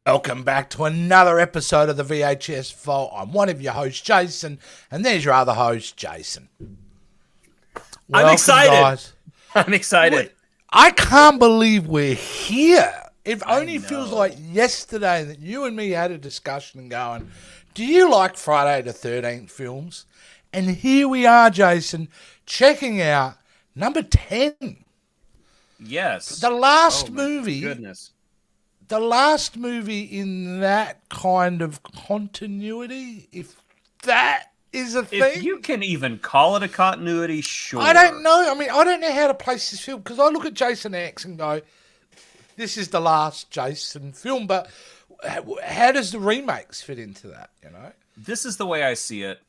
Welcome back to another episode of the VHS Vault. I'm one of your hosts, Jason, and there's your other host, Jason. Welcome, I'm excited. Guys. I'm excited. I can't believe we're here. It only feels like yesterday that you and me had a discussion going, do you like Friday the 13th films? And here we are, Jason, checking out number 10. Yes. The last movie. Goodness. The last movie in that kind of continuity, if that is a thing. If you can even call it a continuity, sure. I don't know. I mean, I don't know how to place this film because I look at Jason X and go, this is the last Jason film. But how does the remakes fit into that, you know? This is the way I see it.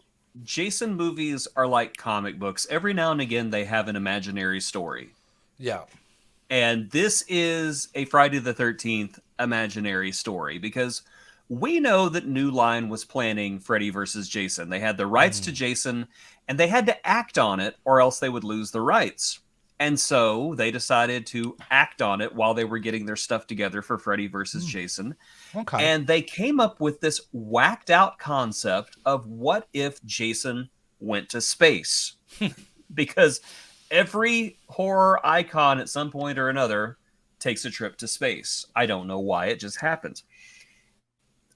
Jason movies are like comic books. Every now and again, they have an imaginary story. Yeah. And this is a Friday the 13th imaginary story because we know that New Line was planning Freddy versus Jason. They had the rights to Jason and they had to act on it or else they would lose the rights. And so they decided to act on it while they were getting their stuff together for Freddy versus Jason. Okay. And they came up with this whacked out concept of what if Jason went to space? Because every horror icon at some point or another takes a trip to space. I don't know why, it just happens.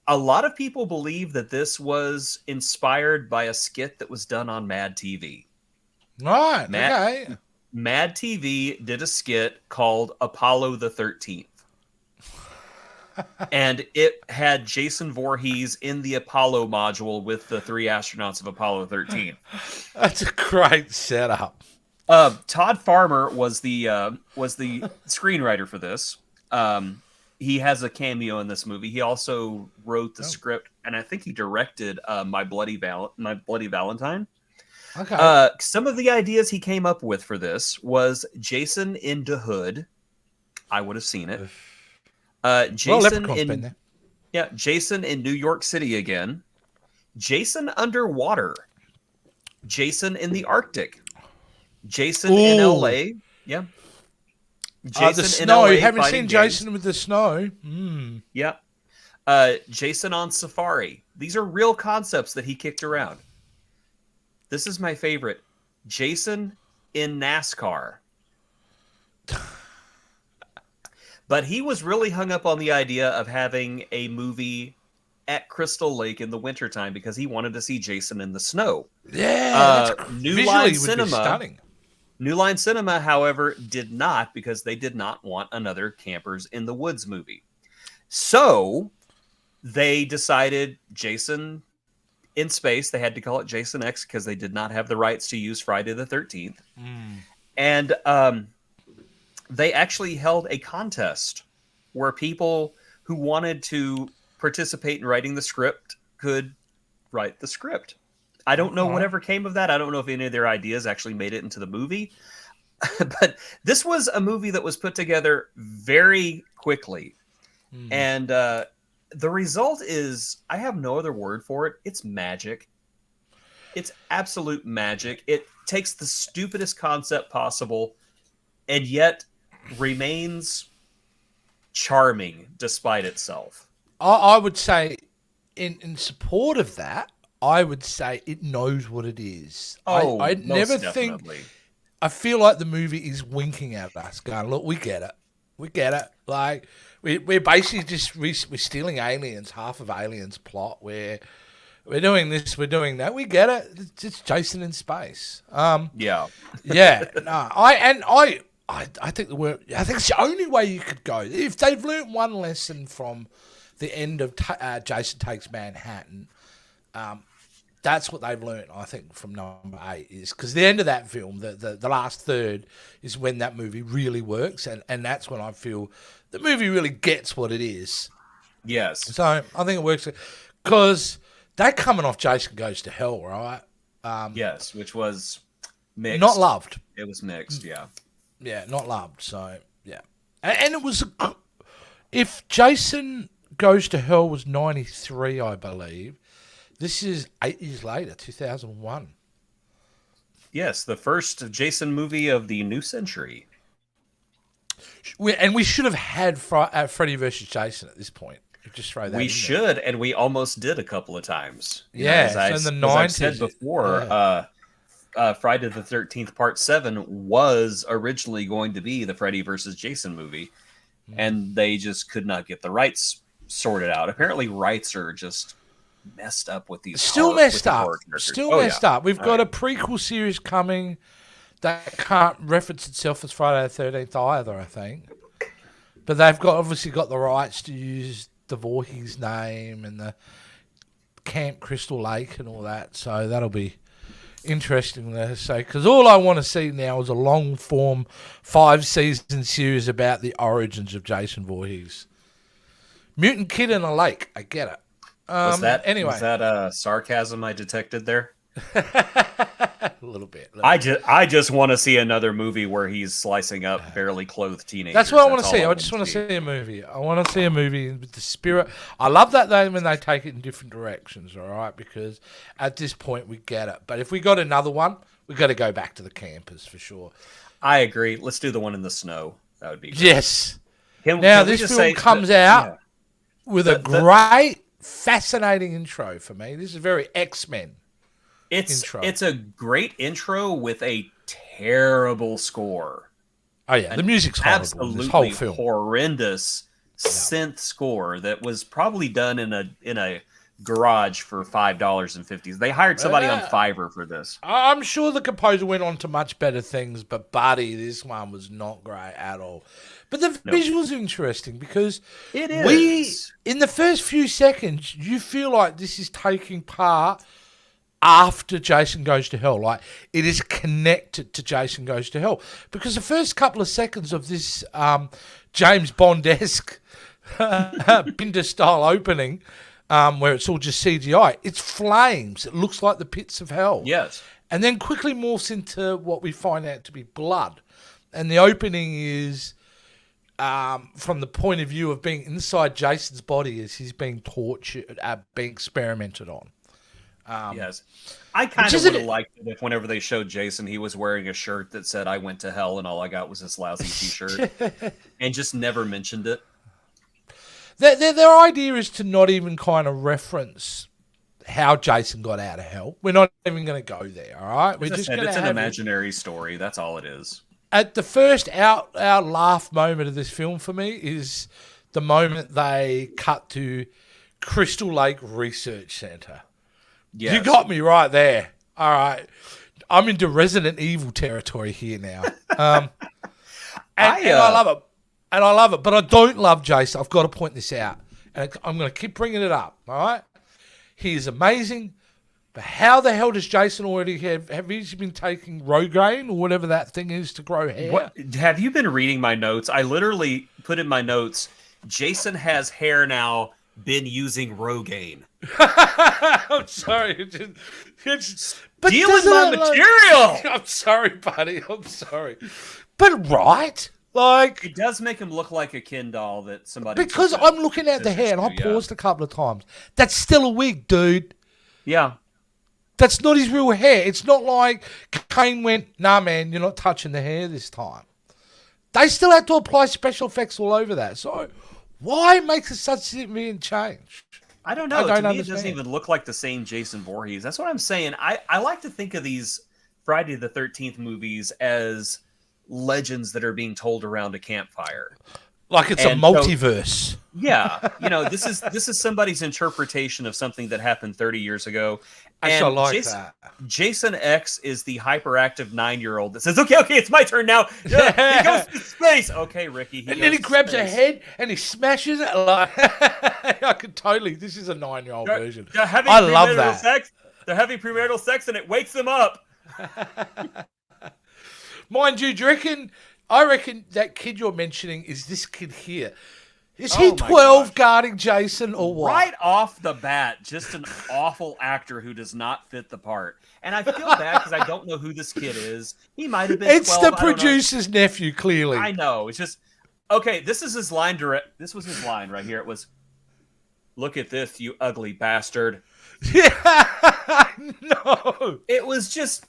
A lot of people believe that this was inspired by a skit that was done on Mad TV. Right, okay. Mad TV did a skit called Apollo the 13th. And it had Jason Voorhees in the Apollo module with the 3 astronauts of Apollo 13. That's a great setup. Todd Farmer was the screenwriter for this. He has a cameo in this movie. He also wrote the script, and I think he directed My Bloody Valentine. Okay. Some of the ideas he came up with for this was Jason in the Hood. I would have seen it. Jason in New York City again. Jason underwater. Jason in the Arctic. Jason in LA. Yeah. Jason the snow. You haven't seen Jason with the snow. Yeah. Jason on Safari. These are real concepts that he kicked around. This is my favorite. Jason in NASCAR. But he was really hung up on the idea of having a movie at Crystal Lake in the wintertime because he wanted to see Jason in the snow. Yeah. New Line Cinema. New Line Cinema, however, did not because they did not want another Campers in the Woods movie. So they decided Jason in space. They had to call it Jason X because they did not have the rights to use Friday the 13th. And they actually held a contest where people who wanted to participate in writing the script could write the script. I don't know whatever came of that. I don't know if any of their ideas actually made it into the movie. But this was a movie that was put together very quickly. And the result is, I have no other word for it. It's magic. It's absolute magic. It takes the stupidest concept possible and yet remains charming despite itself. I would say in support of that, I would say it knows what it is. I never think. I feel like the movie is winking at us, going, "Look, we get it. We get it. Like we're basically just we're stealing aliens, half of Aliens plot. We're doing this, we're doing that. We get it. It's Jason in space. Yeah. No, I think I think it's the only way you could go. If they've learned one lesson from the end of Jason Takes Manhattan. That's what they've learned, I think, from number 8 is because the end of that film, the last third, is when that movie really works, and that's when I feel the movie really gets what it is. Yes. So I think it works because they're coming off Jason Goes to Hell, right? Yes, which was mixed. Not loved. It was mixed, yeah. Yeah, not loved. So yeah, and it was if Jason Goes to Hell was 93, I believe, this is 8 years later, 2001. Yes, the first Jason movie of the new century. We should have had Freddy versus Jason at this point. Just throw that We in should, there. and we almost did a couple of times. Yeah, so in the 90s. As I've said before, Friday the 13th Part 7 was originally going to be the Freddy versus Jason movie, and they just could not get the rights sorted out. Apparently, rights are just messed up with these. Still messed up. We've got a prequel series coming that can't reference itself as Friday the 13th either, I think. But they've obviously got the rights to use the Voorhees name and the Camp Crystal Lake and all that, so that'll be interesting to say. Because all I want to see now is a long-form 5-season series about the origins of Jason Voorhees. Mutant Kid in a Lake, I get it. Was that sarcasm I detected there? A little bit. I just want to see another movie where he's slicing up barely clothed teenagers. That's what I want to see. I just want to see a movie. I want to see a movie with the spirit. I love that when they take it in different directions, all right? Because at this point we get it. But if we got another one, we got to go back to the campers for sure. I agree. Let's do the one in the snow. That would be great. Yes. This film comes out with a great, fascinating intro for me. This is very X-Men. It's a great intro with a terrible score. Oh yeah, the music's horrible. Absolutely this whole film. Horrendous synth score that was probably done in a garage for $5.50. They hired somebody on Fiverr for this. I'm sure the composer went on to much better things, but buddy, this one was not great at all. But the visuals are interesting because it is. In the first few seconds, you feel like this is taking part after Jason Goes to Hell. Like, it is connected to Jason Goes to Hell. Because the first couple of seconds of this James Bond-esque Binder-style opening, where it's all just CGI, it's flames. It looks like the pits of hell. Yes. And then quickly morphs into what we find out to be blood. And the opening is from the point of view of being inside Jason's body as he's being tortured, being experimented on. Yes. I kind of would have liked it if whenever they showed Jason, he was wearing a shirt that said, "I went to hell," and all I got was this lousy t-shirt. And just never mentioned it. Their idea is to not even kind of reference how Jason got out of hell. We're not even going to go there, all right? It's an imaginary story. That's all it is. At the first out laugh moment of this film for me is the moment they cut to Crystal Lake Research Center. Yes. You got me right there. All right. I'm into Resident Evil territory here now. And I love it. And I love it. But I don't love Jason. I've got to point this out. And I'm going to keep bringing it up. All right. He is amazing. But how the hell does Jason already have he been taking Rogaine or whatever that thing is to grow hair? What, have you been reading my notes? I literally put in my notes, Jason has hair now, been using Rogaine. I'm sorry. It's stealing my material. I'm sorry, buddy. I'm sorry. But right? Like, it does make him look like a Ken doll that somebody... Because I'm looking at the hair and I paused a couple of times. That's still a wig, dude. Yeah. That's not his real hair. It's not like Kane went, "Nah, man, you're not touching the hair this time." They still had to apply special effects all over that. So why make it such a significant change? I don't know. To me, it doesn't even look like the same Jason Voorhees. That's what I'm saying. I like to think of these Friday the 13th movies as legends that are being told around a campfire. Like it's a multiverse. Yeah. This is somebody's interpretation of something that happened 30 years ago. And I like that. Jason X is the hyperactive 9-year-old that says, okay, it's my turn now. Yeah, he goes to space. Okay, Ricky. And then he grabs a head and he smashes it. Like, I could totally. This is a 9-year-old version. I love that. They're having premarital sex and it wakes them up. Mind you, I reckon that kid you're mentioning is this kid here. Is he 12 guarding Jason or what? Right off the bat, just an awful actor who does not fit the part. And I feel bad because I don't know who this kid is. He might have been 12. It's the producer's nephew, clearly. I know. It's just, Okay, this is his line direct. This was his line right here. It was, "Look at this, you ugly bastard." Yeah, no. It was just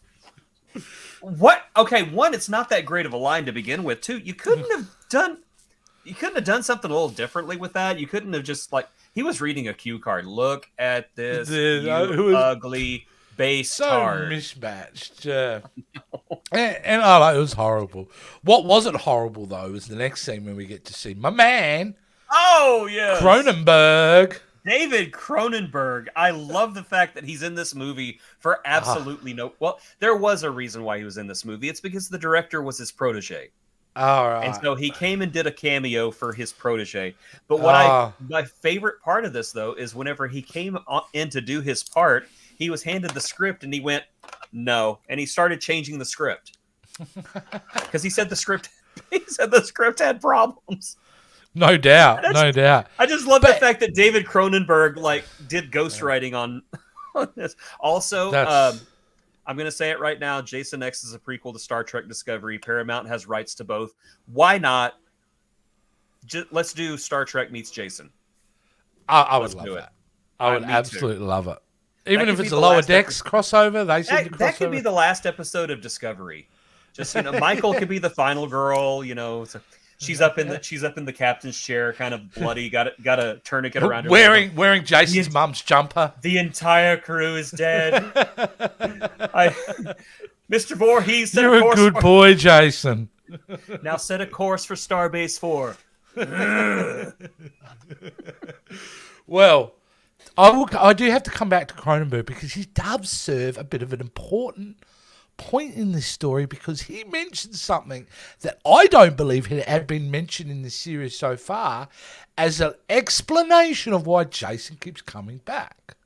what? Okay, one, it's not that great of a line to begin with. Two, you couldn't have done something a little differently with that. You couldn't have just like he was reading a cue card. Look at this, you ugly so bastard. Mismatched. And it was horrible. What wasn't horrible though was the next scene when we get to see my man. Oh yeah, Cronenberg. David Cronenberg. I love the fact that he's in this movie for absolutely no. Well, there was a reason why he was in this movie. It's because the director was his protege. All right. And so he came and did a cameo for his protege. But my favorite part of this though is whenever he came in to do his part, he was handed the script and he went, "No," and he started changing the script because he said the script had problems. No doubt, no doubt. I just love the fact that David Cronenberg did ghostwriting on this. Also, I'm going to say it right now. Jason X is a prequel to Star Trek Discovery. Paramount has rights to both. Why not? Let's do Star Trek meets Jason. I would love that. I would absolutely love it. Even if it's a Lower Decks crossover, they seem to cross that could be the last episode of Discovery. Just Michael could be the final girl. She's up in the captain's chair, kind of bloody. Got a tourniquet around her. Wearing Jason's mum's jumper. The entire crew is dead. Mr. Voorhees, you're a good boy, Jason. Now set a course for Starbase 4. Well, I do have to come back to Cronenberg because he does serve a bit of an important point in this story because he mentioned something that I don't believe had been mentioned in this series so far as an explanation of why Jason keeps coming back.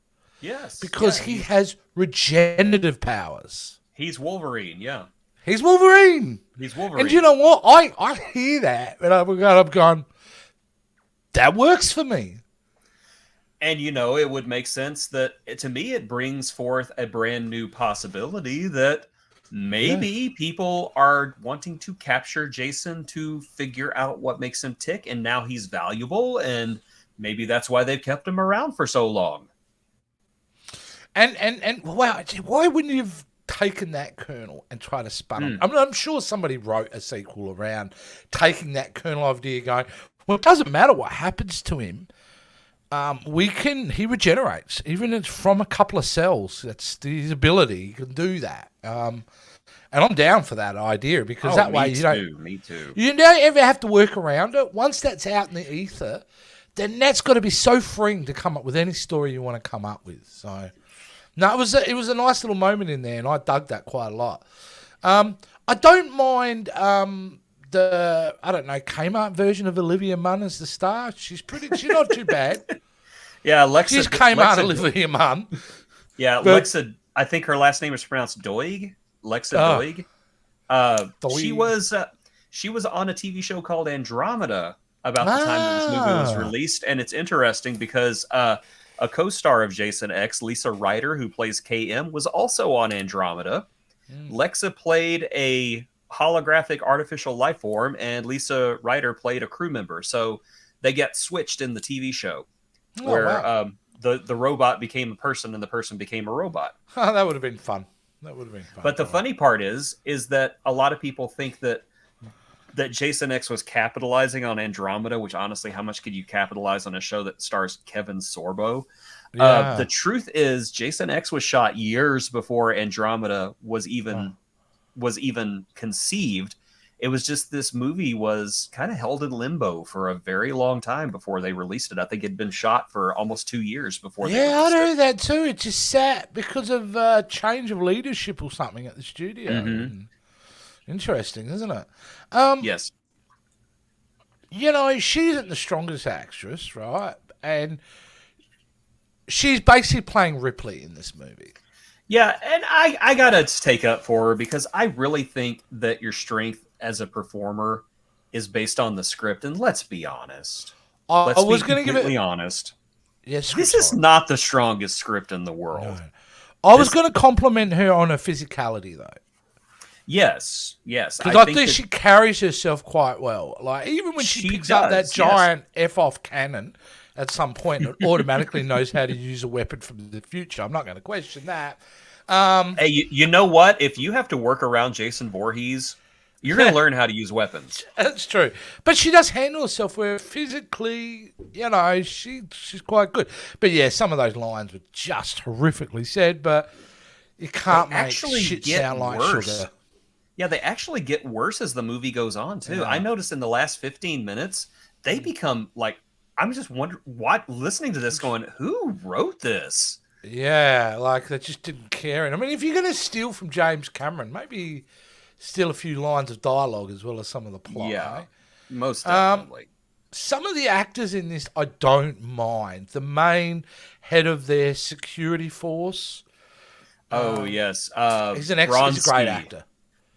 Yes. Because he has regenerative powers. He's Wolverine, yeah. He's Wolverine. And you know what? I hear that and I'm going, that works for me. And, it would make sense that, to me, it brings forth a brand new possibility that maybe people are wanting to capture Jason to figure out what makes him tick, and now he's valuable, and maybe that's why they've kept him around for so long. And wow, why wouldn't you have taken that kernel and tried to spun him? I mean, I'm sure somebody wrote a sequel around taking that kernel idea going, well, it doesn't matter what happens to him. He regenerates, even if it's from a couple of cells. That's his ability. He can do that. And I'm down for that idea because that way me too. You don't ever have to work around it. Once that's out in the ether, then that's got to be so freeing to come up with any story you want to come up with. So, no, it was a nice little moment in there, and I dug that quite a lot. I don't mind the Kmart version of Olivia Munn as the star. She's not too bad. Yeah, Lexa. She's Kmart Olivia Munn. Yeah, Lexa. I think her last name is pronounced Doig. Lexa Doig. She was on a TV show called Andromeda about the time that this movie was released, and it's interesting because a co-star of Jason X, Lisa Ryder, who plays KM, was also on Andromeda. Lexa played a holographic artificial life form, and Lisa Ryder played a crew member. So they get switched in the TV show, where the robot became a person and the person became a robot. That would have been fun. But the funny part is that a lot of people think that Jason X was capitalizing on Andromeda, which honestly, how much could you capitalize on a show that stars Kevin Sorbo? Yeah. The truth is Jason X was shot years before Andromeda was even conceived. It was just this movie was kind of held in limbo for a very long time before they released it. I think it had been shot for almost 2 years before they released it. Yeah, I know that too. It just sat because of change of leadership or something at the studio. Mm-hmm. Interesting, isn't it? Yes. She isn't the strongest actress, right? And she's basically playing Ripley in this movie. Yeah, and I gotta take up for her because I really think that your strength as a performer is based on the script. And let's be honest. I was going to give it honest. Yes, this is not the strongest script in the world. No. I was going to compliment her on her physicality, though. Yes. Because I think she carries herself quite well. Like, even when she picks up that giant F-off cannon at some point, it automatically knows how to use a weapon from the future. I'm not going to question that. Hey, you know what? If you have to work around Jason Voorhees, you're going to learn how to use weapons. That's true. But she does handle herself where physically, she's quite good. But yeah, some of those lines were just horrifically said, but you can't make shit sound like sugar. Yeah, they actually get worse as the movie goes on, too. Yeah. I noticed in the last 15 minutes, they become like, I'm just wondering, listening to this going, who wrote this? Yeah, like they just didn't care. And I mean, if you're going to steal from James Cameron, maybe steal a few lines of dialogue as well as some of the plot. Yeah, most definitely. Some of the actors in this, I don't mind. The main head of their security force. Oh, yes. He's a great actor.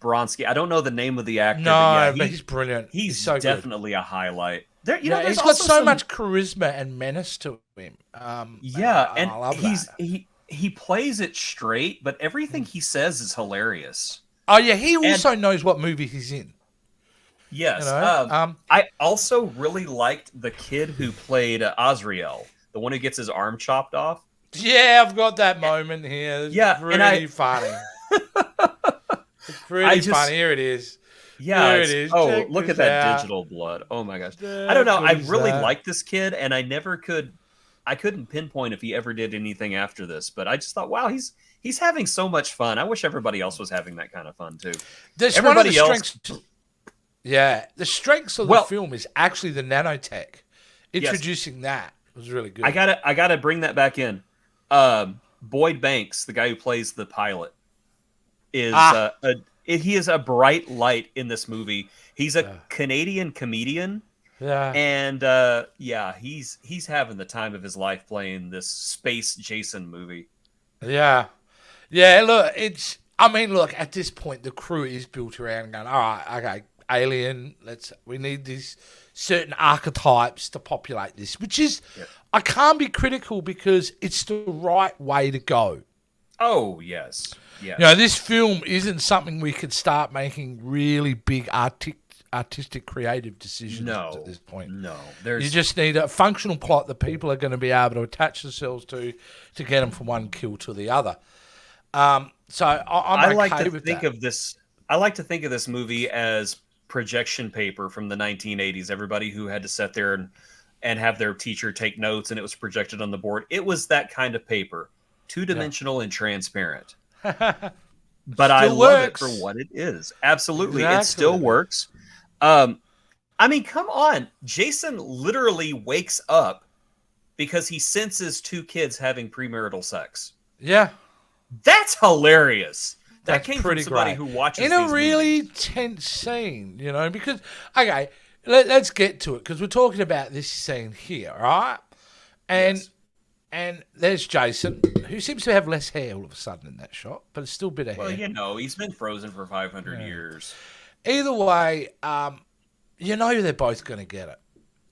Bronski. I don't know the name of the actor. No, but he's brilliant. He's so definitely a highlight. He's got so much charisma and menace to him. He plays it straight, but everything he says is hilarious. Oh yeah, he also knows what movie he's in. Yes. I also really liked the kid who played Azrael, the one who gets his arm chopped off. Yeah, I've got that moment here. It's really funny. It's pretty funny. Here it is. Yeah. It is. Oh, look at that digital blood. Oh my gosh. I don't know. I really like this kid, and I couldn't pinpoint if he ever did anything after this, but I just thought, wow, he's having so much fun. I wish everybody else was having that kind of fun too. Everybody else. Yeah, the strengths of the film is actually the nanotech. Introducing that was really good. I gotta bring that back in. Boyd Banks, the guy who plays the pilot, is he is a bright light in this movie. He's a Canadian comedian. Yeah. And he's having the time of his life playing this space Jason movie. Yeah. Yeah, look, at this point the crew is built around going, all right, okay, alien, we need these certain archetypes to populate this, which is I can't be critical because it's the right way to go. Oh, yes. Yes. This film isn't something we could start making really big artistic creative decisions at this point. No. You just need a functional plot that people are going to be able to attach themselves to get them from one kill to the other. So I like to think of this. I like to think of this movie as projection paper from the 1980s. Everybody who had to sit there and have their teacher take notes, and it was projected on the board. It was that kind of paper, 2-dimensional and transparent. But I love it for what it is. Absolutely, It still works. Come on. Jason literally wakes up because he senses 2 kids having premarital sex. Yeah. That's hilarious. That came from somebody who watches in a really tense scene, because, okay, let's get to it, because we're talking about this scene here, right? And there's Jason, who seems to have less hair all of a sudden in that shot, but it's still a bit of hair. Well, he's been frozen for 500 years. Either way, they're both going to get it.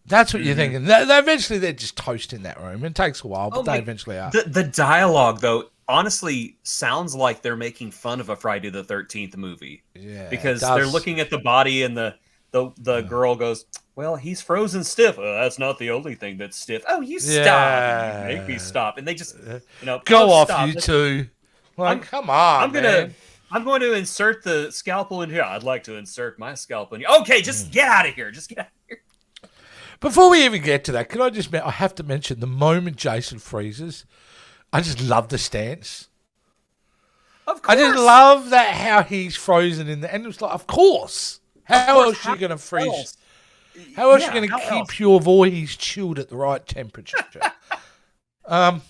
That's what you're thinking. Eventually, they're just toast in that room. It takes a while, but they eventually are. The dialogue, though, honestly sounds like they're making fun of a Friday the 13th movie. Yeah, because they're looking at the body, and the girl goes, well, he's frozen stiff. That's not the only thing that's stiff. Oh, you stop. You make me stop. And they just, go off, stop. You two. Come on, I'm going to insert the scalpel in here. I'd like to insert my scalpel in here. Okay, just get out of here. Just get out of here. Before we even get to that, I have to mention the moment Jason freezes, I just love the stance. Of course. I just love that, how he's frozen in the end. It's like, of course. How else are you going to freeze? How else are you going to keep your Voorhees chilled at the right temperature? Coming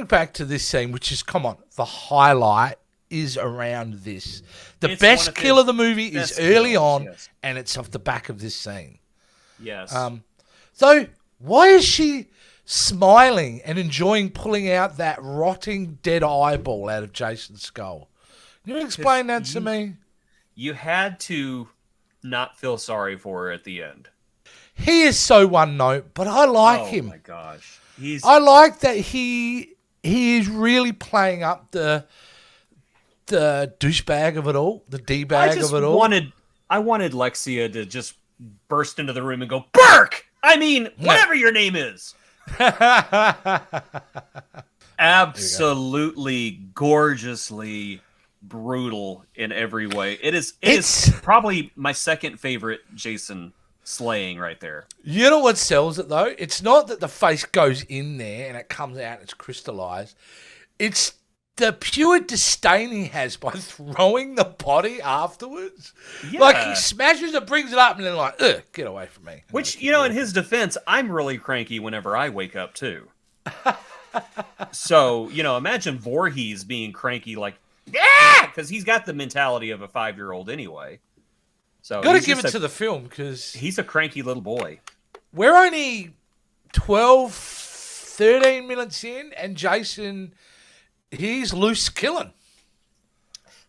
back to this scene, which is, the highlight is around this. The best kill of the movie is early on, and it's off the back of this scene. Yes. So why is she smiling and enjoying pulling out that rotting dead eyeball out of Jason's skull? Can you explain that to me? You had to not feel sorry for her at the end. He is so one note, but I like him. Oh my gosh. I like that he is really playing up the the douchebag of it all, the d-bag of it all. I wanted Lexia to just burst into the room and go, Burke! I mean, whatever your name is. Absolutely gorgeously brutal in every way. It is probably my second favorite Jason slaying right there. You know what sells it though? It's not that the face goes in there and it comes out and it's crystallized. It's the pure disdain he has by throwing the body afterwards. Yeah. Like he smashes it, brings it up, and then like, ugh, get away from me. Which, you know, in his defense, I'm really cranky whenever I wake up too. So, you know, imagine Voorhees being cranky like, yeah, because he's got the mentality of a 5-year-old anyway. So got to give it to the film because he's a cranky little boy. We're only 12, 13 minutes in, and Jason, he's loose killing.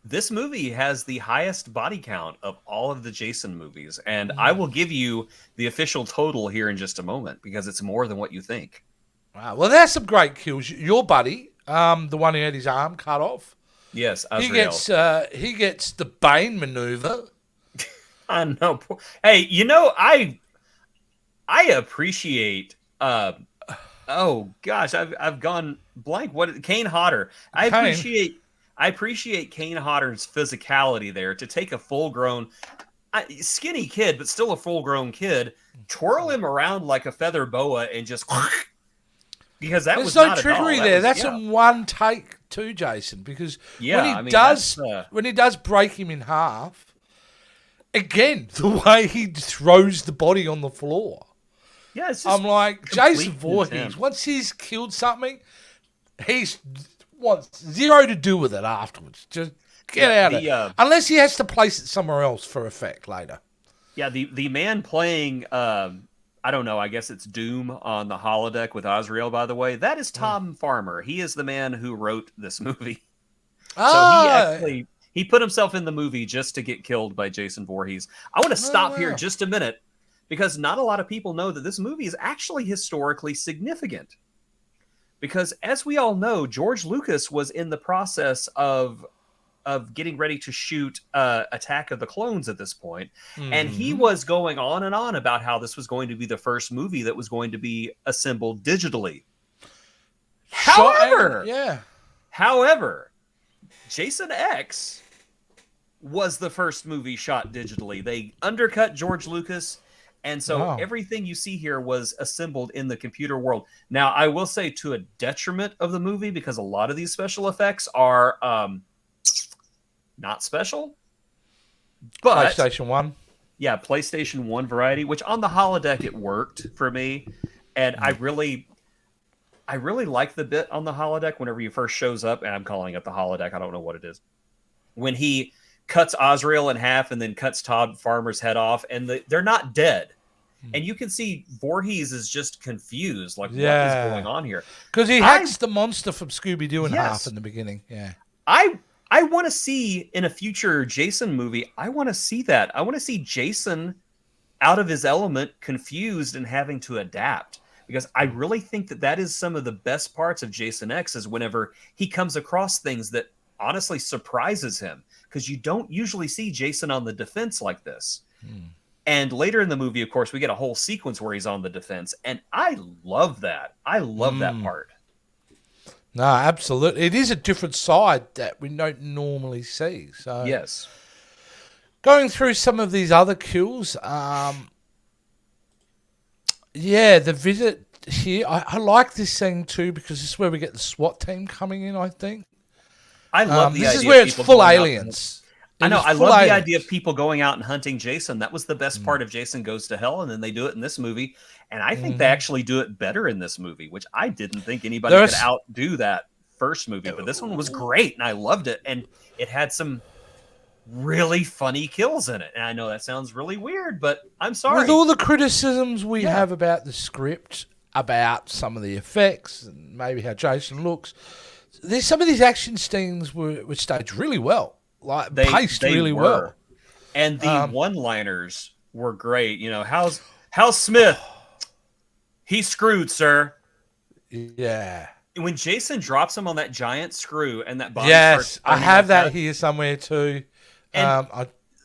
This movie has the highest body count of all of the Jason movies, and I will give you the official total here in just a moment because it's more than what you think. Wow. Well, there's some great kills. Your buddy, the one who had his arm cut off. Yes, Azrael. He gets the Bane maneuver. I know. Hey, you know, I appreciate. Oh gosh, I've gone blank. What Kane Hodder? I appreciate Kane Hodder's physicality there to take a full-grown, skinny kid, but still a full-grown kid, twirl him around like a feather boa, and just because that was no not trickery there. That's in one take too, Jason. Because when he does break him in half. Again, the way he throws the body on the floor. Yeah, it's just I'm like, Jason Voorhees, once he's killed something, he's wants zero to do with it afterwards. Just get out of it. Unless he has to place it somewhere else for effect later. Yeah, the man playing, I don't know, I guess it's Doom on the holodeck with Azrael, by the way. That is Tom Farmer. He is the man who wrote this movie. So he put himself in the movie just to get killed by Jason Voorhees. I want to stop here just a minute because not a lot of people know that this movie is actually historically significant. Because as we all know, George Lucas was in the process of getting ready to shoot Attack of the Clones at this point. And he was going on and on about how this was going to be the first movie that was going to be assembled digitally. However, Jason X was the first movie shot digitally. They undercut George Lucas, and so everything you see here was assembled in the computer world. Now, I will say to a detriment of the movie, because a lot of these special effects are not special. But PlayStation 1. Yeah, PlayStation 1 variety, which on the holodeck it worked for me. And I really like the bit on the holodeck whenever he first shows up, and I'm calling it the holodeck. I don't know what it is. When he cuts Azrael in half and then cuts Todd Farmer's head off, and they're not dead. And you can see Voorhees is just confused, like what is going on here? Because he hacks the monster from Scooby-Doo in half in the beginning. Yeah, I want to see in a future Jason movie. I want to see that. I want to see Jason out of his element, confused and having to adapt. Because I really think that is some of the best parts of Jason X is whenever he comes across things that honestly surprises him. Because you don't usually see Jason on the defense like this. And later in the movie, of course, we get a whole sequence where he's on the defense. And I love that. I love that part. No, absolutely. It is a different side that we don't normally see. So yes. Going through some of these other kills, the visit here, I like this scene too because this is where we get the SWAT team coming in, I think. I love the idea. This is where it's full aliens. I know. I love the idea of people going out and hunting Jason. That was the best part of Jason Goes to Hell, and then they do it in this movie. And I think they actually do it better in this movie, which I didn't think anybody could outdo that first movie. But this one was great, and I loved it. And it had some really funny kills in it. And I know that sounds really weird, but I'm sorry. With all the criticisms we have about the script, about some of the effects, and maybe how Jason looks, some of these action scenes were staged really well. Like paced really well. And the one-liners were great. You know, how's Smith? He's screwed, sir. Yeah. when Jason drops him on that giant screw and that body Yes, I have like that here somewhere too. And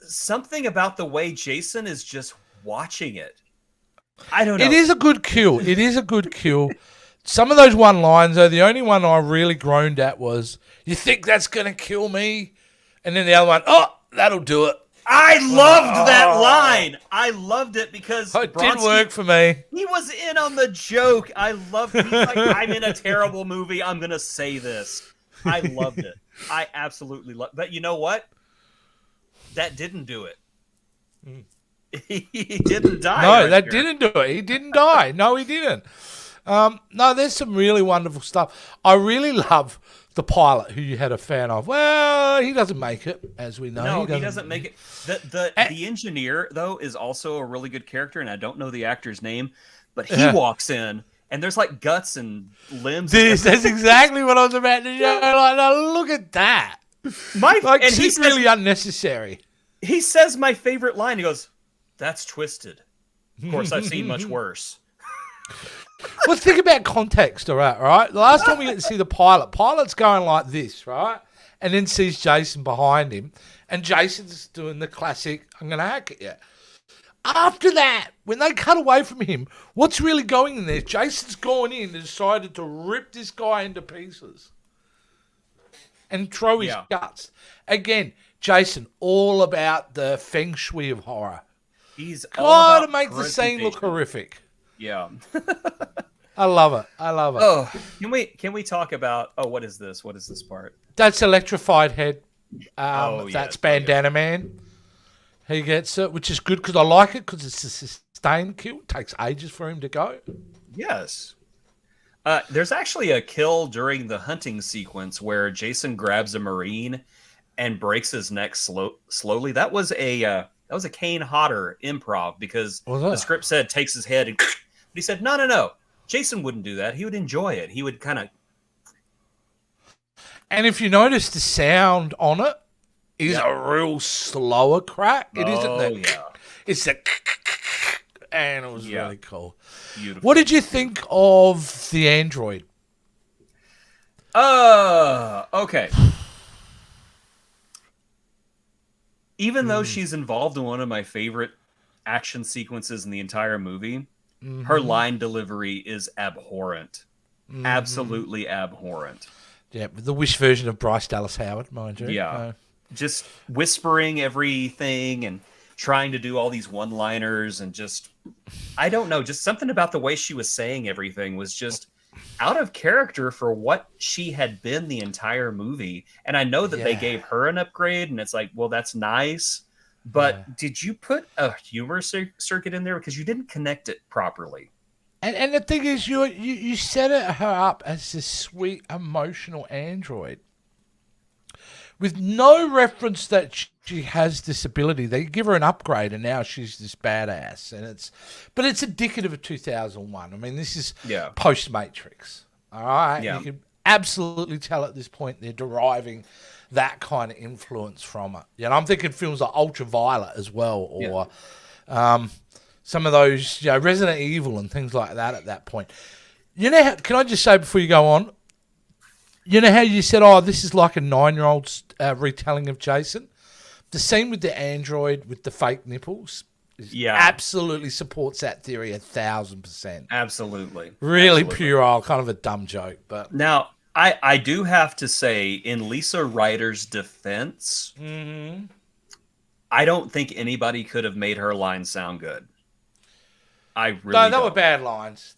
something about the way Jason is just watching it. I don't know. It is a good kill. It is a good kill. Some of those one-lines, though, the only one I really groaned at was, "You think that's going to kill me?" And then the other one, "Oh, that'll do it." I loved that line. I loved it because it did work for me. He was in on the joke. I loved it. He's like, I'm in a terrible movie. I'm going to say this. I loved it. I absolutely loved it. But you know what? That didn't do it. He didn't die. No, that didn't do it. He didn't die. No, he didn't. No, there's some really wonderful stuff. I really love the pilot who you had a fan of. Well, he doesn't make it, as we know. No, he doesn't make it. The engineer, though, is also a really good character, and I don't know the actor's name, but he walks in, and there's like guts and limbs. That's exactly what I was about to show. Like, no, look at that. And he's really unnecessary. He says my favorite line. He goes, "That's twisted." Of course, I've seen much worse. Well, think about context, all right? The last time we get to see the pilot's going like this, right? And then sees Jason behind him, and Jason's doing the classic, "I'm going to hack it, yeah." After that, when they cut away from him, what's really going in there? Jason's gone in and decided to rip this guy into pieces and throw his guts. Again, Jason, all about the feng shui of horror. He's got to make the scene look horrific. Yeah. I love it. Oh, can we talk about? Oh, what is this? What is this part? That's electrified head. That's Bandana Man. He gets it, which is good because I like it because it's a sustained kill. It takes ages for him to go. Yes. There's actually a kill during the hunting sequence where Jason grabs a Marine and breaks his neck slowly. That was a Kane Hodder improv because the script said takes his head and but he said no. Jason wouldn't do that. He would enjoy it. He would kind of. And if you notice, the sound on it is a real slower crack. It isn't that. It's a. And it was really cool. Beautiful. What did you think of the android? Okay. Even though she's involved in one of my favorite action sequences in the entire movie, her line delivery is abhorrent. Absolutely abhorrent. Yeah, the Wish version of Bryce Dallas Howard, mind you. Yeah. Just whispering everything and trying to do all these one-liners and just, I don't know, just something about the way she was saying everything was just out of character for what she had been the entire movie. And I know that they gave her an upgrade and it's like, well, that's nice. But did you put a humor circuit in there? Because you didn't connect it properly. And the thing is, you set her up as this sweet, emotional android with no reference that she has this ability. They give her an upgrade, and now she's this badass. But it's indicative of 2001. I mean, this is post Matrix. All right, you can absolutely tell at this point they're deriving that kind of influence from it. You know, I'm thinking films like Ultraviolet as well, or some of those, Resident Evil and things like that at that point. You know, can I just say before you go on, you know how you said, this is like a 9-year-old's retelling of Jason? The scene with the android with the fake nipples absolutely supports that theory 1,000%. Absolutely. Really puerile, kind of a dumb joke. But now, I do have to say, in Lisa Ryder's defense, I don't think anybody could have made her lines sound good. They were bad lines.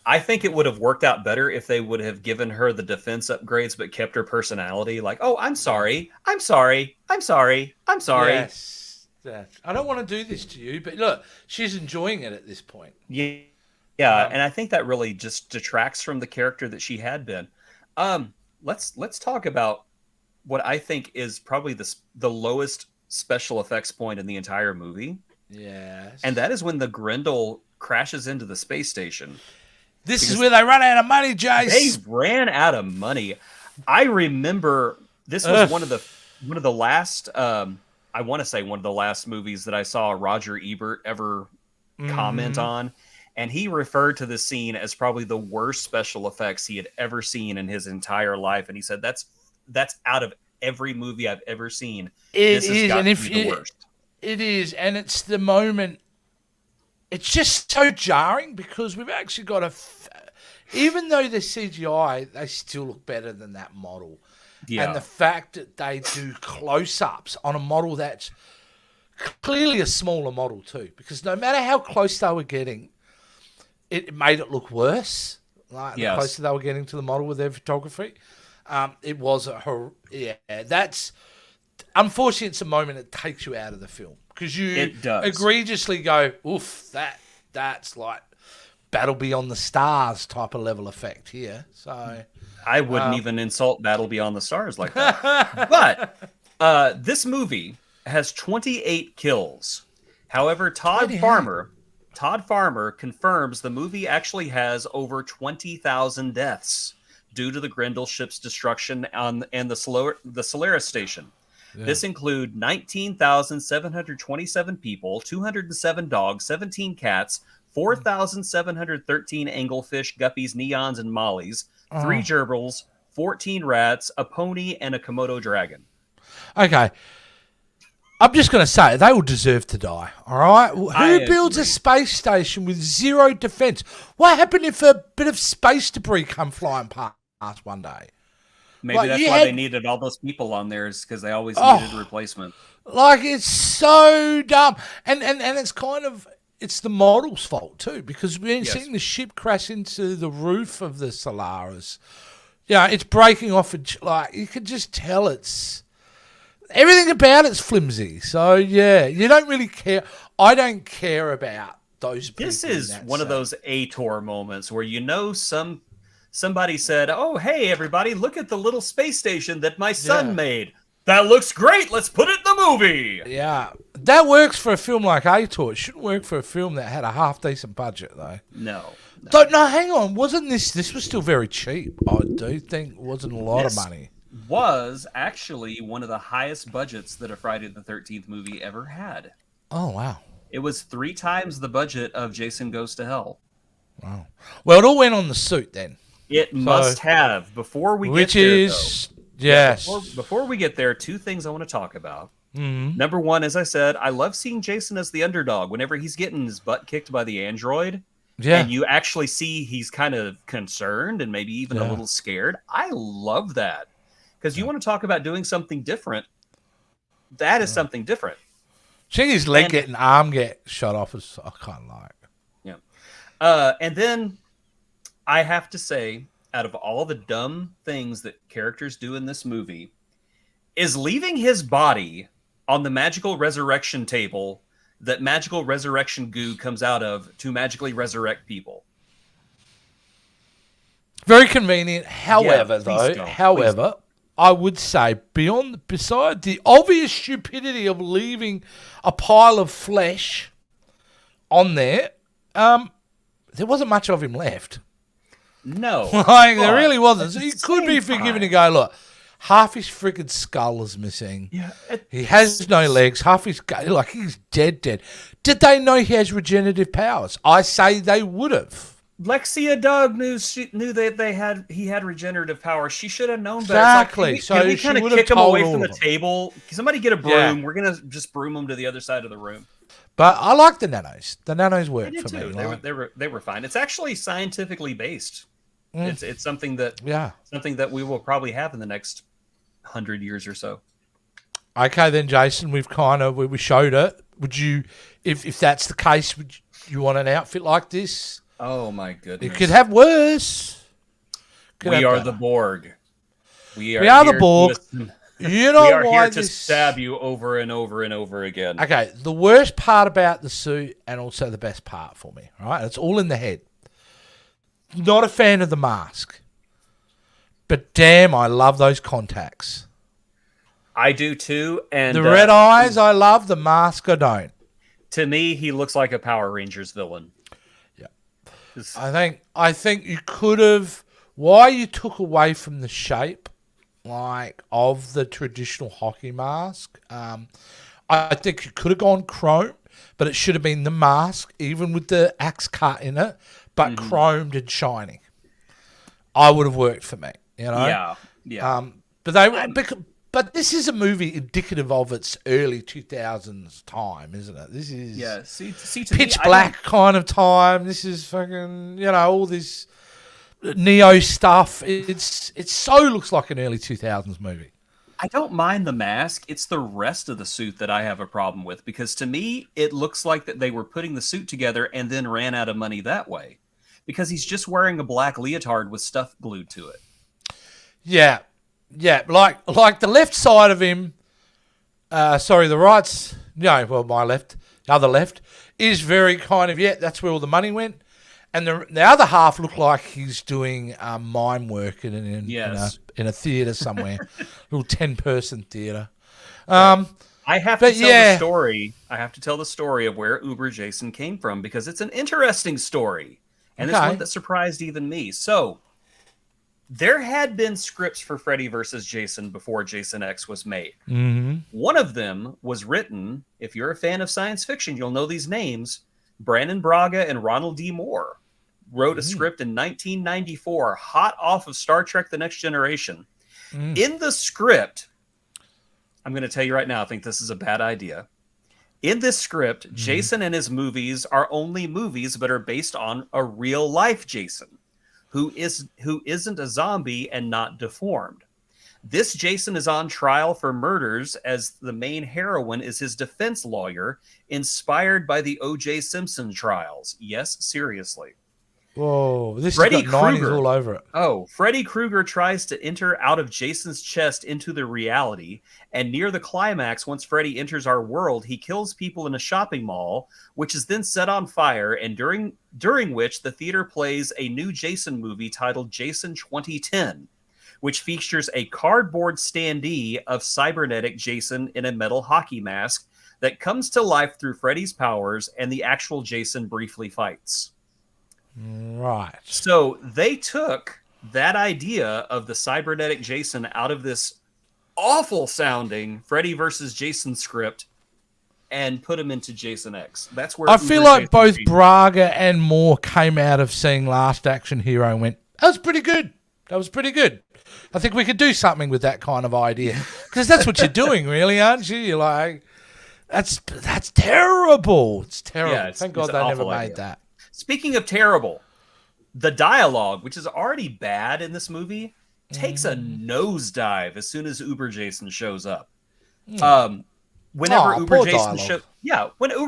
I think it would have worked out better if they would have given her the defense upgrades but kept her personality. Like, oh, I'm sorry. Yes. I don't want to do this to you, but look, she's enjoying it at this point. Yeah, and I think that really just detracts from the character that she had been. Let's talk about what I think is probably the lowest special effects point in the entire movie. Yes. And that is when the Grendel crashes into the space station. This is where they run out of money, Jace. They ran out of money. I remember this was one of the last I want to say one of the last movies that I saw Roger Ebert ever comment on. And he referred to the scene as probably the worst special effects he had ever seen in his entire life. And he said, that's out of every movie I've ever seen. This has got to be the worst. It is, and it's the moment. It's just so jarring because we've actually got even though they're CGI, they still look better than that model. Yeah. And the fact that they do close-ups on a model that's clearly a smaller model too, because no matter how close they were getting, it made it look worse. Like the closer they were getting to the model with their photography, it was that's unfortunately it's a moment that takes you out of the film because you egregiously go, oof, that's like Battle Beyond the Stars type of level effect here. So I wouldn't even insult Battle Beyond the Stars like that. But this movie has 28 kills. However, Todd Farmer confirms the movie actually has over 20,000 deaths due to the Grendel ship's destruction and the Solaris station. Yeah. This include 19,727 people, 207 dogs, 17 cats, 4,713 anglefish, guppies, neons, and mollies, 3 gerbils, 14 rats, a pony, and a Komodo dragon. Okay. I'm just going to say, they will deserve to die, all right? Who builds a space station with zero defense? What happened if a bit of space debris come flying past one day? Maybe that's why they needed all those people on there, is because they always needed a replacement. Like, it's so dumb. And it's kind of, it's the model's fault too, because we're seeing the ship crash into the roof of the Solaris. Yeah, it's breaking off. Like, you can just tell everything about it's flimsy. So, yeah, you don't really care. I don't care about those people. This is one of those A-Tor moments where somebody said, oh, hey, everybody, look at the little space station that my son made. That looks great. Let's put it in the movie. Yeah. That works for a film like A-Tor. It shouldn't work for a film that had a half-decent budget, though. No. No, hang on. Wasn't this was still very cheap. I do think it wasn't a lot of money. Was actually one of the highest budgets that a Friday the 13th movie ever had. Oh, wow. It was 3 times the budget of Jason Goes to Hell. Wow. Well, it all went on the suit then. It must have. Before we get there, before we get there, 2 things I want to talk about. Mm-hmm. Number 1, as I said, I love seeing Jason as the underdog. Whenever he's getting his butt kicked by the android, and you actually see he's kind of concerned and maybe even a little scared. I love that. Because you want to talk about doing something different. That is something different. Seeing his leg arm get shot off is I kind of like. Yeah. And then I have to say, out of all the dumb things that characters do in this movie, is leaving his body on the magical resurrection table that magical resurrection goo comes out of to magically resurrect people. Very convenient. However, I would say beside the obvious stupidity of leaving a pile of flesh on there, there wasn't much of him left. No. There really wasn't. So you could be forgiven to go, look, half his friggin' skull is missing. Yeah, he has no legs. Half his he's dead. Did they know he has regenerative powers? I say they would have. Lexia Doug knew that he had regenerative powers. She should have known better. Exactly. Can we kind of kick him away from the table? Can somebody get a broom? Yeah. We're gonna just broom him to the other side of the room. But I like the nanos. The nanos work for too. Me. They were fine. It's actually scientifically based. It's something that we will probably have in the next 100 years or so. Okay, then, Jason, we showed it. Would you, if that's the case, would you want an outfit like this? Oh my goodness! It could have worse. We are the Borg. We are the Borg. You know we are why here to stab you over and over and over again. Okay, the worst part about the suit, and also the best part for me. All right, it's all in the head. Not a fan of the mask, but damn, I love those contacts. I do too, and the red eyes I love. The mask I don't. To me, he looks like a Power Rangers villain. I think you could have. Why you took away from the shape, of the traditional hockey mask. I think you could have gone chrome. but it should have been the mask, even with the axe cut in it, but chromed and shiny. I would have worked for me, you know. Yeah. But this is a movie indicative of its early 2000s time, isn't it? This is See, pitch black kind of time. This is fucking, you know, all this Neo stuff. It so looks like an early 2000s movie. I don't mind the mask. It's the rest of the suit that I have a problem with, because to me, it looks like that they were putting the suit together and then ran out of money that way, because he's just wearing a black leotard with stuff glued to it. Yeah, like the left side of him. The right's my left, the other left is very kind of that's where all the money went, and the other half looked like he's doing mime work in a theater somewhere, little 10-person theater. I have to tell the story. I have to tell the story of where Uber Jason came from, because it's an interesting story, and it's one that surprised even me. So, there had been scripts for Freddy vs. Jason before Jason X was made. Mm-hmm. One of them was written, if you're a fan of science fiction, you'll know these names. Brandon Braga and Ronald D. Moore wrote a script in 1994, hot off of Star Trek The Next Generation. In the script, I'm going to tell you right now, I think this is a bad idea. In this script, Jason and his movies are only movies, but are based on a real-life Jason, who isn't a zombie and not deformed. This Jason is on trial for murders, as the main heroine is his defense lawyer, inspired by the O.J. Simpson trials. Yes, seriously. Whoa, this has got 90s all over it. Oh, Freddy Krueger tries to enter out of Jason's chest into the reality, and near the climax, once Freddy enters our world, he kills people in a shopping mall, which is then set on fire, and during which the theater plays a new Jason movie titled Jason 2010, which features a cardboard standee of cybernetic Jason in a metal hockey mask that comes to life through Freddy's powers, and the actual Jason briefly fights. Right. So they took that idea of the cybernetic Jason out of this awful sounding Freddy versus Jason script and put him into Jason X. That's where I feel like both Braga and Moore came out of seeing Last Action Hero and went, that was pretty good. I think we could do something with that kind of idea. Because that's what you're doing, really, aren't you? You're like, that's terrible. It's terrible. Yeah, Thank God they never made that. Speaking of terrible, the dialogue, which is already bad in this movie, takes a nosedive as soon as Uber Jason shows up. When Uber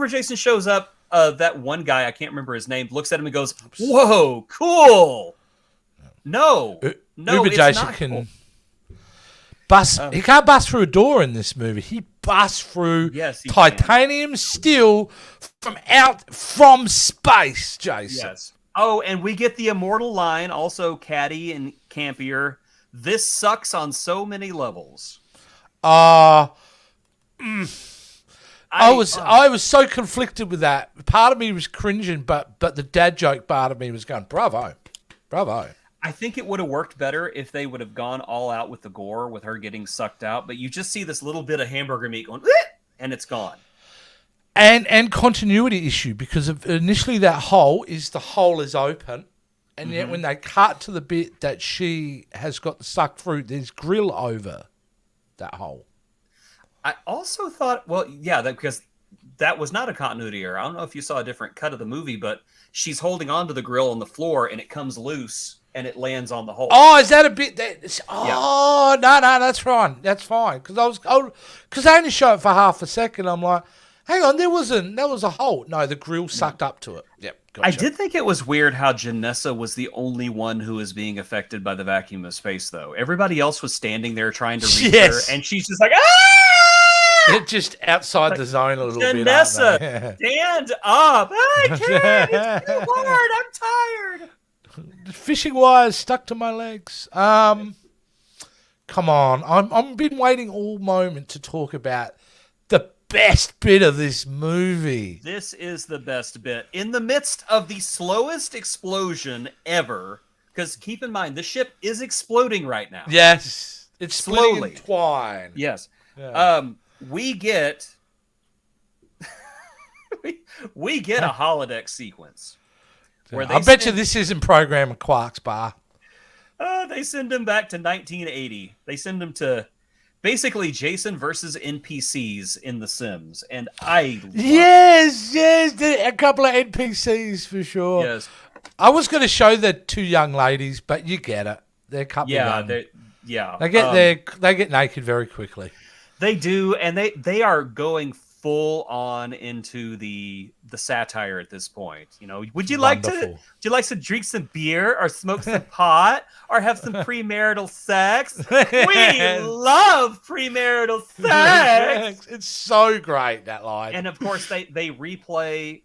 Jason shows up, that one guy, I can't remember his name, looks at him and goes, "Whoa, cool." No, Uber Jason can bust. He can't bust through a door in this movie. He busts through titanium steel from space, Jason. Yes. Oh, and we get the immortal line, also catty and campier. This sucks on so many levels. I was so conflicted with that. Part of me was cringing, but the dad joke part of me was going, bravo. I think it would have worked better if they would have gone all out with the gore, with her getting sucked out. But you just see this little bit of hamburger meat going, and it's gone. And continuity issue, because initially the hole is open, and yet when they cut to the bit that she has got the sucked fruit, there's grill over that hole. I also thought, because that was not a continuity error. I don't know if you saw a different cut of the movie, but she's holding onto the grill on the floor, and it comes loose, and it lands on the hole. Oh, is that a bit that? Oh, no, that's fine. That's fine. Because they only show it for half a second. I'm like, hang on, there was a hole. No, the grill sucked up to it. Yep. Gotcha. I did think it was weird how Janessa was the only one who was being affected by the vacuum of space, though. Everybody else was standing there trying to reach her, and she's just like, ah! They're just outside the zone a little bit. Janessa, stand up! I can't. It's too hard. I'm tired. The fishing wires stuck to my legs. Come on, I've been waiting all moment to talk about the best bit of this movie. This is the best bit. In the midst of the slowest explosion ever, because keep in mind, the ship is exploding right now. Yes, it's slowly in twine. Yes. Yeah. We get we get a holodeck sequence where I bet you this isn't Program of Quark's Bar. They send him back to 1980. They send him to basically Jason versus NPCs in The Sims, and I love yes, a couple of NPCs for sure. Yes, I was going to show the two young ladies, but you get it. They're a couple of young. They get naked very quickly. They do, and they are going full on into the satire at this point. You know, would you like to drink some beer or smoke some pot or have some premarital sex? We love premarital sex. It's so great, that line. And of course they replay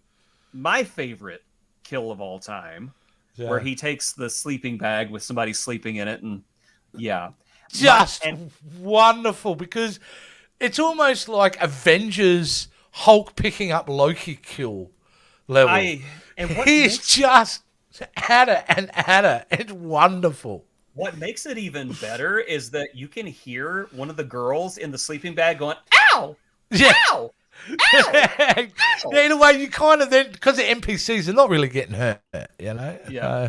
my favorite kill of all time, where he takes the sleeping bag with somebody sleeping in it, and wonderful, because it's almost like Avengers Hulk picking up Loki kill level. He's just at it. It's wonderful. What makes it even better is that you can hear one of the girls in the sleeping bag going, "Ow! Yeah. Ow! Ow!" Yeah, in a way, you kind of then, because the NPCs are not really getting hurt, you know? Yeah.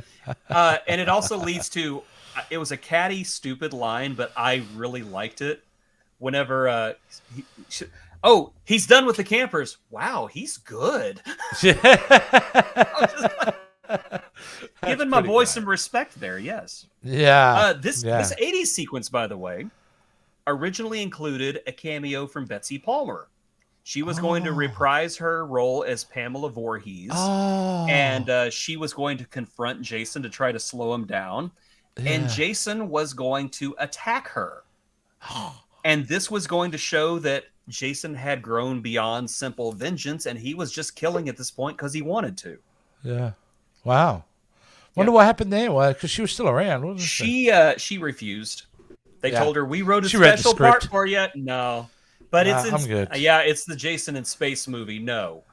And it also leads to, it was a catty, stupid line, but I really liked it. Whenever, he's done with the campers. Wow, he's good. Giving my boy some respect there, yes. Yeah. This 80s sequence, by the way, originally included a cameo from Betsy Palmer. She was going to reprise her role as Pamela Voorhees, and she was going to confront Jason to try to slow him down, and Jason was going to attack her. And this was going to show that Jason had grown beyond simple vengeance, and he was just killing at this point because he wanted to. Yeah. Wow. Wonder what happened there. Well, because she was still around, wasn't she? She refused. They told her, "We wrote a special part for you." No. But I'm good. It's the Jason in Space movie. No.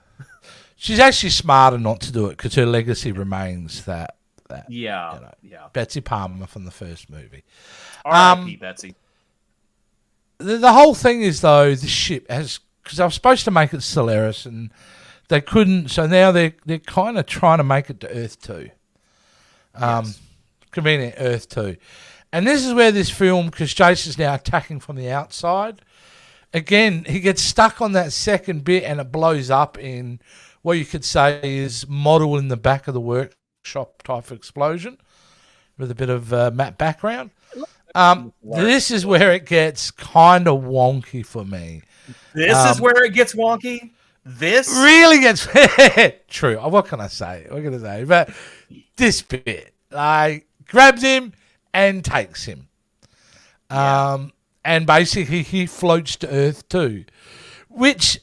She's actually smarter not to do it because her legacy remains that Betsy Palmer from the first movie. R.I.P. Betsy. The whole thing is, though, the ship has, because I was supposed to make it Solaris and they couldn't, so now they're kind of trying to make it to Earth 2. Convenient Earth 2. And this is where this film, because Jason's now attacking from the outside, again, he gets stuck on that second bit and it blows up in what you could say is model in the back of the workshop type of explosion with a bit of matte background. This is where it gets kind of wonky for me. This is where it gets wonky? This? Really gets... True. What can I say? But this bit, grabs him and takes him. And basically he floats to Earth too. Which,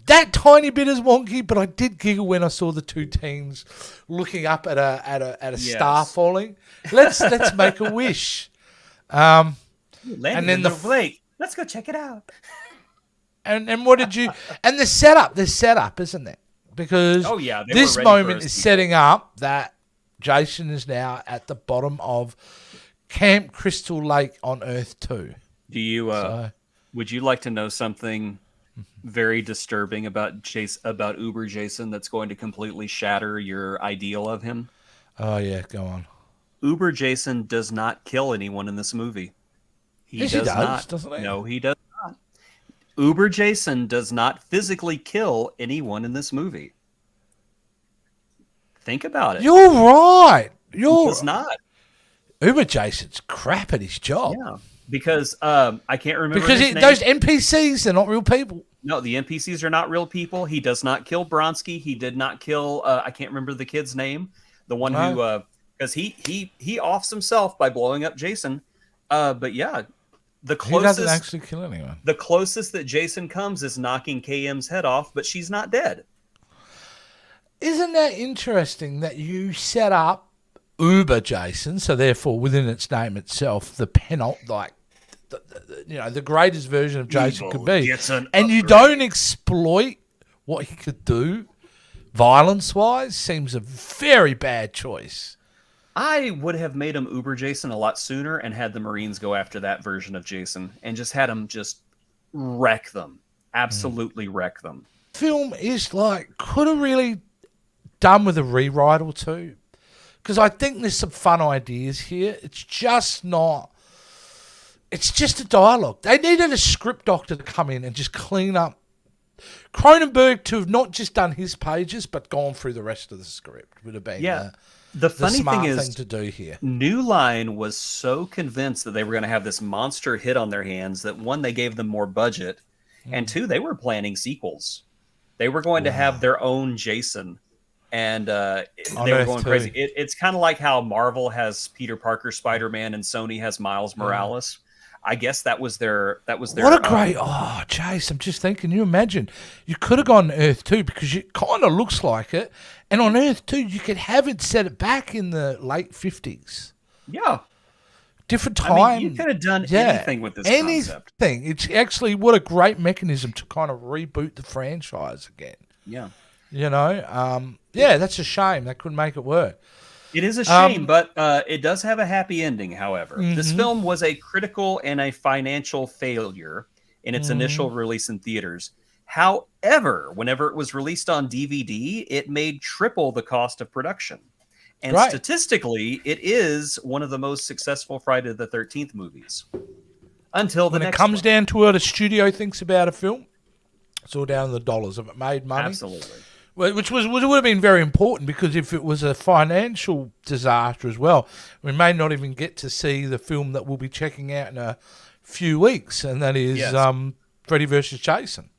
that tiny bit is wonky, but I did giggle when I saw the two teens looking up at a star falling. Let's make a wish. And then the lake. Let's go check it out. And what did you? And the setup, isn't it? Because this moment is setting up that Jason is now at the bottom of Camp Crystal Lake on Earth 2. Do you? Would you like to know something very disturbing about Uber Jason that's going to completely shatter your ideal of him? Oh yeah, go on. Uber Jason does not kill anyone in this movie. He does not. Doesn't he? No, he does not. Uber Jason does not physically kill anyone in this movie. Think about it. You're right. He does not. Uber Jason's crap at his job. Yeah, because I can't remember because his name. Those NPCs, they're not real people. No, the NPCs are not real people. He does not kill Bronsky. He did not kill. I can't remember the kid's name. The one who. Because he offs himself by blowing up Jason. But yeah, the closest... He doesn't actually kill anyone. The closest that Jason comes is knocking KM's head off, but she's not dead. Isn't that interesting that you set up Uber Jason, so therefore within its name itself, the the greatest version of Jason could be. And you don't exploit what he could do violence-wise, seems a very bad choice. I would have made him Uber Jason a lot sooner and had the Marines go after that version of Jason and just had him just wreck them. Absolutely wreck them. film is like, could have really done with a rewrite or two. Because I think there's some fun ideas here. It's just not. It's just a dialogue. They needed a script doctor to come in and just clean up. Cronenberg to have not just done his pages, but gone through the rest of the script would have been the funny smart thing is, thing to do here. New Line was so convinced that they were going to have this monster hit on their hands that one, they gave them more budget, and two, they were planning sequels. They were going to have their own Jason, and they were going crazy. It's kind of like how Marvel has Peter Parker, Spider-Man, and Sony has Miles Morales. I guess that was their. What a great! Jace, I'm just thinking. You imagine you could have gone to Earth 2 because it kind of looks like it, and on Earth 2 you could have it set it back in the late 50s. Yeah, different time. I mean, you could have done anything with this concept. It's actually what a great mechanism to kind of reboot the franchise again. Yeah, you know, that's a shame they couldn't make it work. It is a shame, but it does have a happy ending, however. This film was a critical and a financial failure in its initial release in theaters. However, whenever it was released on DVD, it made triple the cost of production. And statistically, it is one of the most successful Friday the 13th movies. Until the next one. When it comes down to what a studio thinks about a film, it's all down to the dollars. If it made money. Absolutely. Which would have been very important, because if it was a financial disaster as well, we may not even get to see the film that we'll be checking out in a few weeks, and that is Freddy vs. Jason.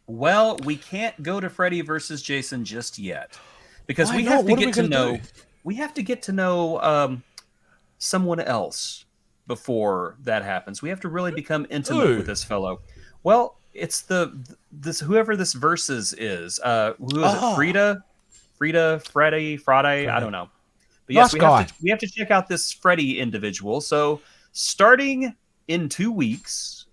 Well, we can't go to Freddy vs. Jason just yet, because we have to get to know. We have to get to know someone else before that happens. We have to really become intimate with this fellow. Well, it's whoever this versus is. Who is it? Friday, Friday. I don't know. But yes, we have to check out this Freddy individual. So starting in 2 weeks,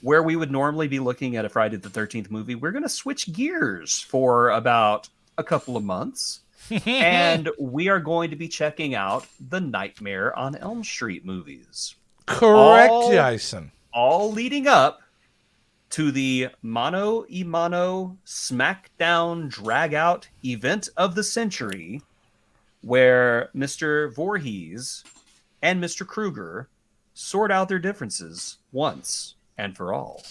where we would normally be looking at a Friday the 13th movie, we're going to switch gears for about a couple of months. And we are going to be checking out the Nightmare on Elm Street movies. Correct, Jason. All leading up to the Mano y Mano Smackdown Drag-Out event of the century, where Mr. Voorhees and Mr. Krueger sort out their differences once and for all.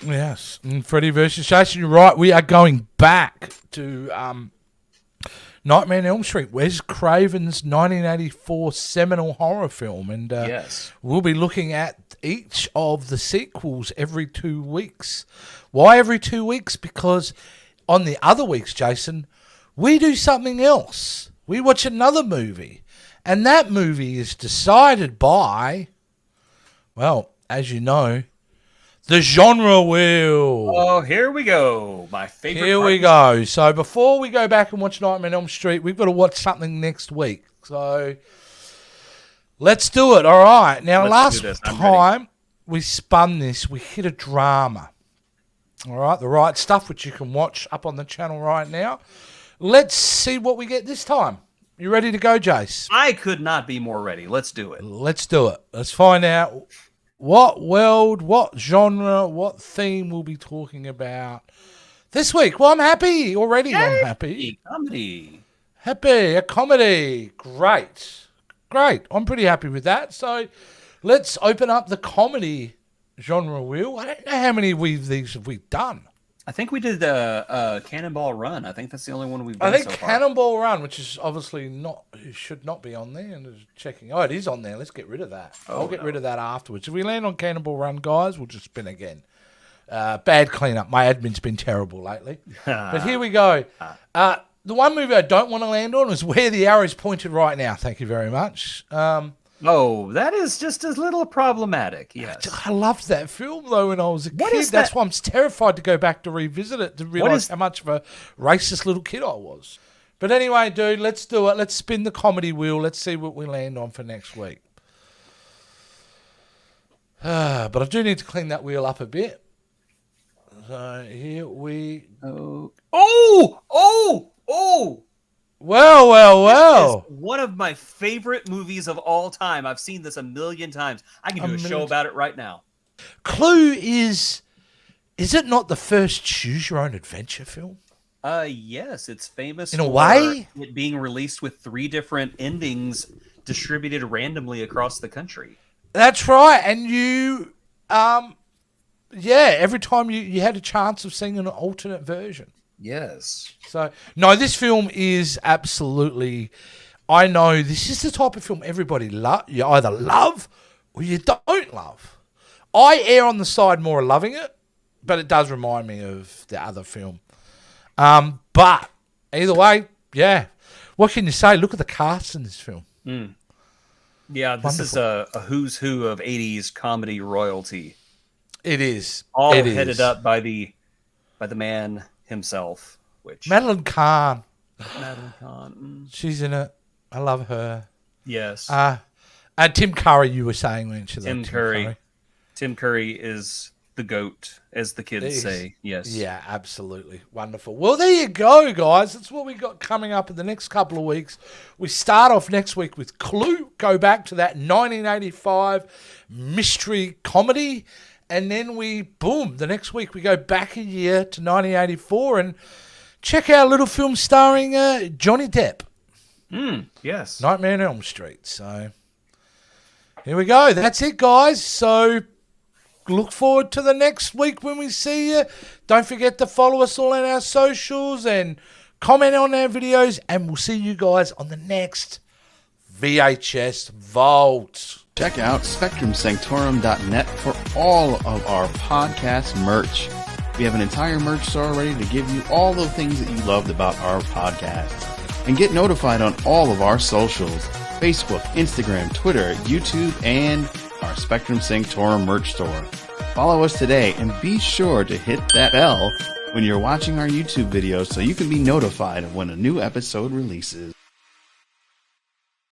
Yes, and Freddy vs. Jason, you're right. We are going back to Nightmare on Elm Street, Wes Craven's 1984 seminal horror film, and we'll be looking at each of the sequels every 2 weeks. Why every 2 weeks? Because on the other weeks, Jason, we do something else. We watch another movie, and that movie is decided by, well, as you know, the genre wheel. Oh, here we go. My favorite. Here we go. So before we go back and watch Nightmare on Elm Street, we've got to watch something next week. So let's do it. All right. Now, last time we spun this, we hit a drama. All right. The Right Stuff, which you can watch up on the channel right now. Let's see what we get this time. You ready to go, Jace? I could not be more ready. Let's do it. Let's do it. Let's find out what world, what genre, what theme we'll be talking about this week. Well, I'm happy already. Yay! I'm happy. Comedy. Happy. A comedy. Great. I'm pretty happy with that. So let's open up the comedy genre wheel. I don't know how many of these have we done. I think we did Cannonball Run. I think that's the only one we've done. I think Cannonball Run, which is obviously should not be on there. And checking. Oh, it is on there. Let's get rid of that. I'll get rid of that afterwards. If we land on Cannonball Run, guys, we'll just spin again. Bad cleanup. My admin's been terrible lately. But here we go. The one movie I don't want to land on is Where the Arrow's Pointed Right Now. Thank you very much. That is just a little problematic, yes. I loved that film, though, when I was a kid. That's why I'm terrified to go back to revisit it, to realise how much of a racist little kid I was. But anyway, dude, let's do it. Let's spin the comedy wheel. Let's see what we land on for next week. But I do need to clean that wheel up a bit. So here we go. Oh! Well. This is one of my favorite movies of all time. I've seen this a million times. I can do a show about it right now. Clue is Is it not the first choose your own adventure film? Yes, it's famous In a for way? it being released with 3 different endings distributed randomly across the country. That's right. And you, every time you had a chance of seeing an alternate version. Yes. So, no, this film is absolutely, I know this is the type of film everybody you either love or you don't love. I err on the side more of loving it, but it does remind me of the other film. But either way, yeah. What can you say? Look at the cast in this film. Mm. Yeah, this Wonderful. is a who's who of 80s comedy royalty. It is. All it headed is. up by the man himself, which Madeline Kahn. Madeline Kahn. She's in it. I love her. Yes. And Tim Curry, you were saying, weren't you? Tim Curry. Tim Curry is the GOAT, as the kids say. Yes. Yeah, absolutely. Wonderful. Well, there you go, guys. That's what we got coming up in the next couple of weeks. We start off next week with Clue. Go back to that 1985 mystery comedy. And then the next week we go back a year to 1984 and check out a little film starring Johnny Depp. Yes. Nightmare on Elm Street. So here we go. That's it, guys. So look forward to the next week when we see you. Don't forget to follow us all on our socials and comment on our videos. And we'll see you guys on the next VHS Vault. Check out SpectrumSanctorum.net for all of our podcast merch. We have an entire merch store ready to give you all the things that you loved about our podcast. And get notified on all of our socials: Facebook, Instagram, Twitter, YouTube, and our Spectrum Sanctorum merch store. Follow us today and be sure to hit that bell when you're watching our YouTube videos so you can be notified of when a new episode releases.